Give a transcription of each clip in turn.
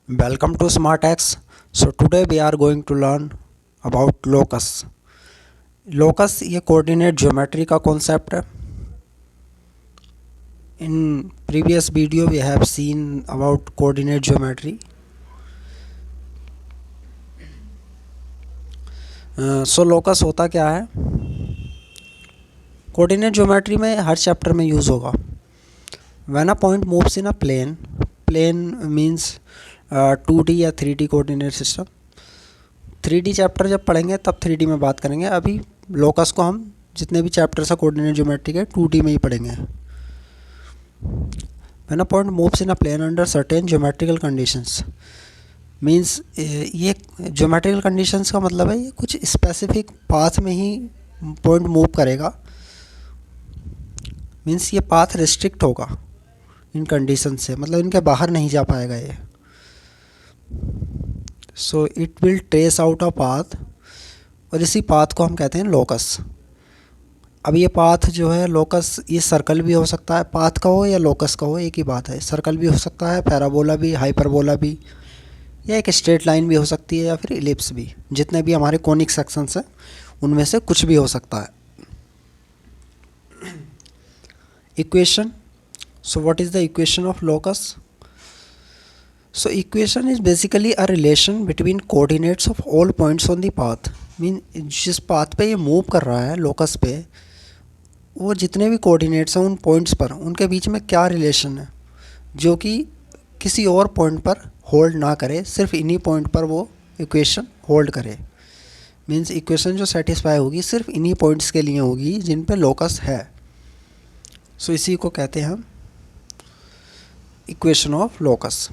Welcome to SmartX. So today we are going to learn about locus. Locus ये coordinate geometry का concept है. In previous video we have seen about coordinate geometry. So locus होता क्या है? Coordinate geometry में हर chapter में use होगा. When a point moves in a plane means 2D या 3D coordinate system. 3D chapter जब पढ़ेंगे तब 3D में बात करेंगे. अभी लोकस को हम जितने भी चैप्टर्स है कोऑर्डिनेट ज्योमेट्री के 2D में ही पढ़ेंगे. When a point moves in a plane under certain geometrical conditions means ये ज्योमेट्रिकल कंडीशंस का मतलब है ये कुछ स्पेसिफिक पाथ में ही पॉइंट मूव करेगा. मीन्स ये पाथ रिस्ट्रिक्ट होगा इन कंडीशन से, मतलब इनके बाहर नहीं जा पाएगा ये. सो it will trace out a path और इसी पाथ को हम कहते हैं लोकस. अब ये पाथ जो है लोकस, ये सर्कल भी हो सकता है, पाथ का हो या लोकस का हो एक ही बात है. सर्कल भी हो सकता है, पैराबोला भी, हाइपरबोला भी, या एक स्ट्रेट लाइन भी हो सकती है, या फिर इलिप्स भी. जितने भी हमारे कोनिक सेक्शंस हैं उनमें से कुछ भी हो सकता है. Equation. So what is the equation of locus? So equation is basically a relation between coordinates of all points on the path. Mean जिस पाथ पे ये मूव कर रहा है लोकस पे, वो जितने भी कोऑर्डिनेट्स हैं उन पॉइंट्स पर, उनके बीच में क्या रिलेशन है जो कि किसी और पॉइंट पर होल्ड ना करे, सिर्फ इन्हीं पॉइंट पर वो इक्वेशन होल्ड करे. मीन्स इक्वेशन जो सेटिस्फाई होगी सिर्फ इन्हीं पॉइंट्स के लिए होगी जिन पे लोकस है. सो इसी को कहते हैं हम इक्वेशन ऑफ लोकस,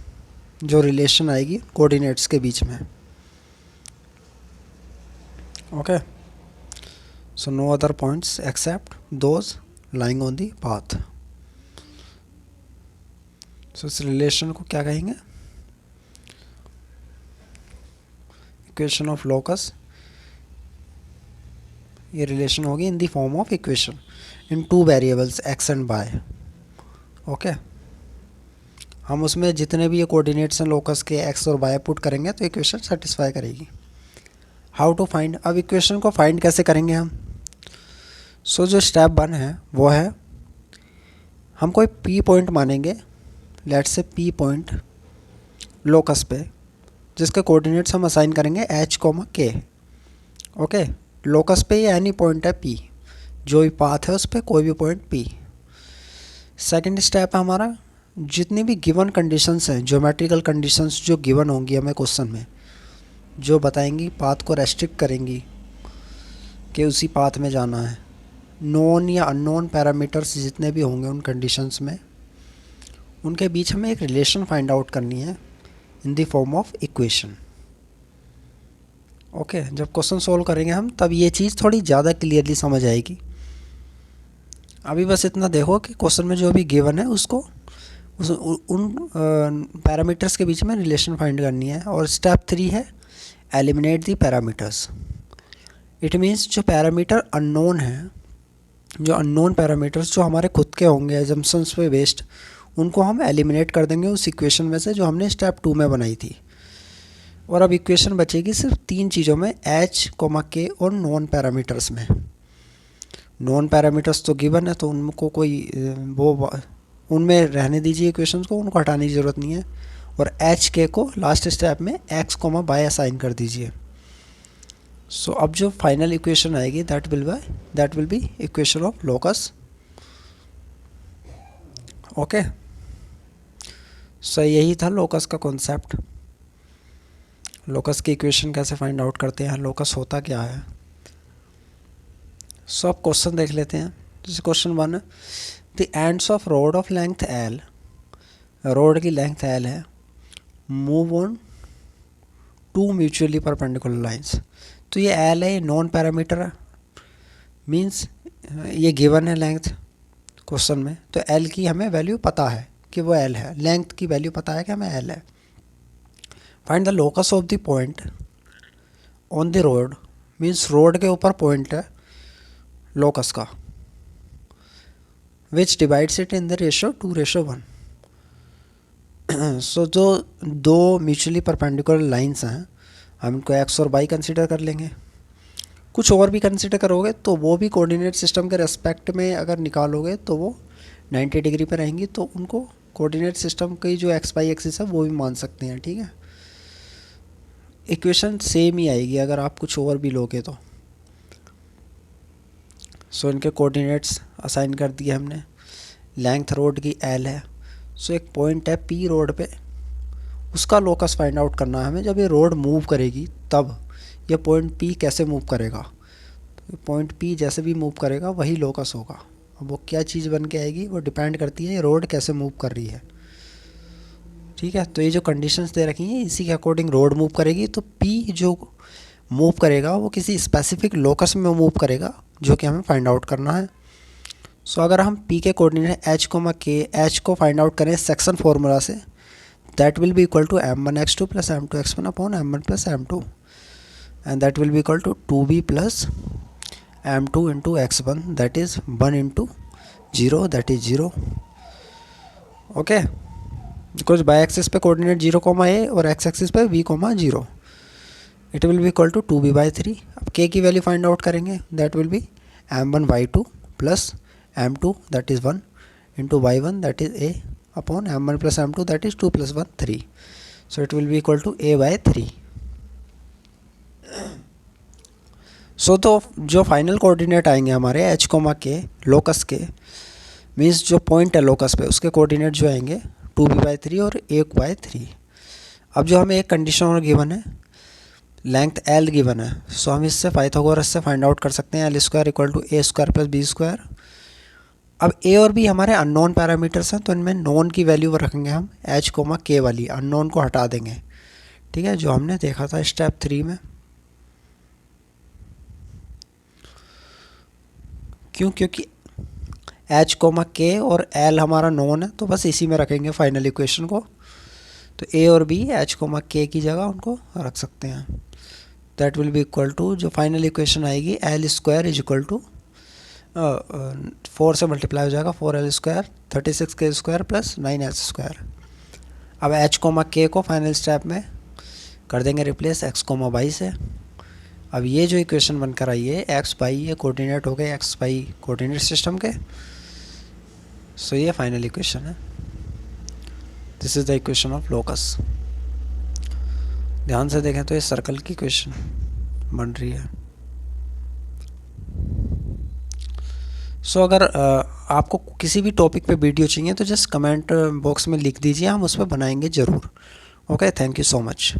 जो रिलेशन आएगी कोऑर्डिनेट्स के बीच में. Okay. So no other points except those lying on the path. सो इस रिलेशन को क्या कहेंगे? Equation of locus. ये रिलेशन होगी in the form of equation in two variables x and y. Okay. हम उसमें जितने भी ये कोऑर्डिनेट्स हैं लोकस के एक्स और वाई पुट करेंगे तो इक्वेशन सेटिस्फाई करेगी. How to find. अब इक्वेशन को फाइंड कैसे करेंगे हम? सो जो स्टेप 1 है वो है, हम कोई पी पॉइंट मानेंगे, let's say P point locus पे, जिसके कोऑर्डिनेट्स हम असाइन करेंगे एच कोमा के. ओके. लोकस पे ये एनी पॉइंट है पी, जो भी पाथ है उस पर कोई भी पॉइंट पी. सेकेंड स्टेप है हमारा, जितनी भी गिवन कंडीशंस हैं, ज्योमेट्रिकल कंडीशंस जो गिवन होंगी हमें क्वेश्चन में, जो बताएंगी पाथ को रेस्ट्रिक्ट करेंगी कि उसी पाथ में जाना है, नोन या अननोन पैरामीटर्स जितने भी होंगे उन कंडीशंस में, उनके बीच हमें एक रिलेशन फाइंड आउट करनी है इन the form of equation. Okay. जब क्वेश्चन सोल्व करेंगे हम तब ये चीज़ थोड़ी ज़्यादा क्लियरली समझ आएगी. अभी बस इतना देखो कि क्वेश्चन में जो भी गिवन है उसको उन पैरामीटर्स के बीच में रिलेशन फाइंड करनी है. और स्टेप 3 है eliminate the parameters. It means जो पैरामीटर अननोन है, जो अननोन पैरामीटर्स जो हमारे खुद के होंगे एजम्पशंस पे बेस्ड, उनको हम एलिमिनेट कर देंगे उस इक्वेशन में से जो हमने स्टेप 2 में बनाई थी. और अब इक्वेशन बचेगी सिर्फ 3 चीज़ों में, एच कोमा के और नॉन पैरामीटर्स में. नॉन पैरामीटर्स तो गिवन है तो उनको कोई वो उनमें रहने दीजिए इक्वेशंस को, उनको हटाने की ज़रूरत नहीं है. और एच के को लास्ट स्टेप में एक्स कोमा वाई असाइन कर दीजिए. सो अब जो फाइनल इक्वेशन आएगी that will be equation of locus. Okay. So यही था लोकस का कॉन्सेप्ट. लोकस की इक्वेशन कैसे फाइंड आउट करते हैं, लोकस होता क्या है. सो अब क्वेश्चन देख लेते हैं. जैसे question 1, the ends of road of length L, road की लेंथ एल है, move on 2 mutually perpendicular lines. तो ये एल है, ये नॉन पैरामीटर है. मीन्स ये गिवन है लेंथ क्वेश्चन में, तो एल की हमें वैल्यू पता है कि वो एल है, लेंथ की वैल्यू पता है कि हमें एल है. Find the locus of the point on the road. Means road के ऊपर पॉइंट है लोकस का, विच divides it in the ratio 2:1. सो जो दो म्यूचुअली परपेंडिकुलर लाइंस हैं, हम इनको एक्स और वाई कंसिडर कर लेंगे। कुछ और भी कंसिडर करोगे तो वो भी कोऑर्डिनेट सिस्टम के रेस्पेक्ट में अगर निकालोगे तो वो 90 डिग्री पर रहेंगी, तो उनको कोऑर्डिनेट सिस्टम की जो एक्स वाई एक्सिस है वो भी मान सकते हैं, ठीक है। इक्वेशन सेम ही आएगी अगर आप कुछ और भी लोगे तो। सो इनके कोऑर्डिनेट्स असाइन कर दिए हमने। लेंथ रोड की एल है। सो एक पॉइंट है पी रोड पे, उसका लोकस फाइंड आउट करना है हमें। जब ये रोड मूव करेगी तब ये पॉइंट पी कैसे मूव करेगा, तो पॉइंट पी जैसे भी मूव करेगा वही लोकस होगा। अब वो क्या चीज़ बन के आएगी वो डिपेंड करती है ये रोड कैसे मूव कर रही है, ठीक है। तो ये जो कंडीशंस दे रखी हैं इसी के अकॉर्डिंग रोड मूव करेगी, तो पी जो मूव करेगा वो किसी स्पेसिफिक लोकस में मूव करेगा, जो कि हमें फाइंड आउट करना है। सो अगर हम पी के कोऑर्डिनेट एच को के एच को फाइंड आउट करें सेक्शन फार्मूला से, that will be equal to m1x2 plus m2x1 upon m1 plus m2, and that will be equal to 2b plus m2 into x1, that is 1 into 0, that is 0। Okay, because y axis पे coordinate 0, a और x axis पे v, 0, it will be equal to 2b/3। अब k की value find out करेंगे, that will B m1y2 plus m2 that is 1 into y1 that is a upon m1 plus m2 that is 2 plus 1 3। So it will be equal to a/3। So तो जो final coordinate आएंगे हमारे h, के locus के, means जो point है locus पे उसके कोऑर्डिनेट जो आएंगे 2b/3 और 1/3। अब जो हमें एक कंडीशन और गिवन है, लेंथ l गिवन है, सो हम इससे पाइथागोरस से फाइंड आउट कर सकते हैं l² equal to a² plus b²। अब a और b हमारे अननोन पैरामीटर्स हैं, तो इनमें नोन की वैल्यू रखेंगे हम h, k वाली, अननोन को हटा देंगे, ठीक है, जो हमने देखा था स्टेप 3 में। क्यों? क्योंकि h, k और l हमारा नोन है, तो बस इसी में रखेंगे फाइनल इक्वेशन को। तो a और b h, k की जगह उनको रख सकते हैं। That will be equal to, जो फाइनल इक्वेशन आएगी l² इज इक्वल टू 4 से मल्टीप्लाई हो जाएगा, 4l² 36k² प्लस 9s²। अब h, k को फाइनल स्टेप में कर देंगे रिप्लेस x, y से। अब ये जो इक्वेशन बनकर आई है x, y ये कोऑर्डिनेट हो गए x, y कोऑर्डिनेट सिस्टम के। सो ये फाइनल इक्वेशन है, this is the equation of locus. ध्यान से देखें तो ये सर्कल की इक्वेशन बन रही है। सो अगर आपको किसी भी टॉपिक पे वीडियो चाहिए तो जस्ट कमेंट बॉक्स में लिख दीजिए, हम उस पर बनाएंगे ज़रूर। Okay, thank you so much.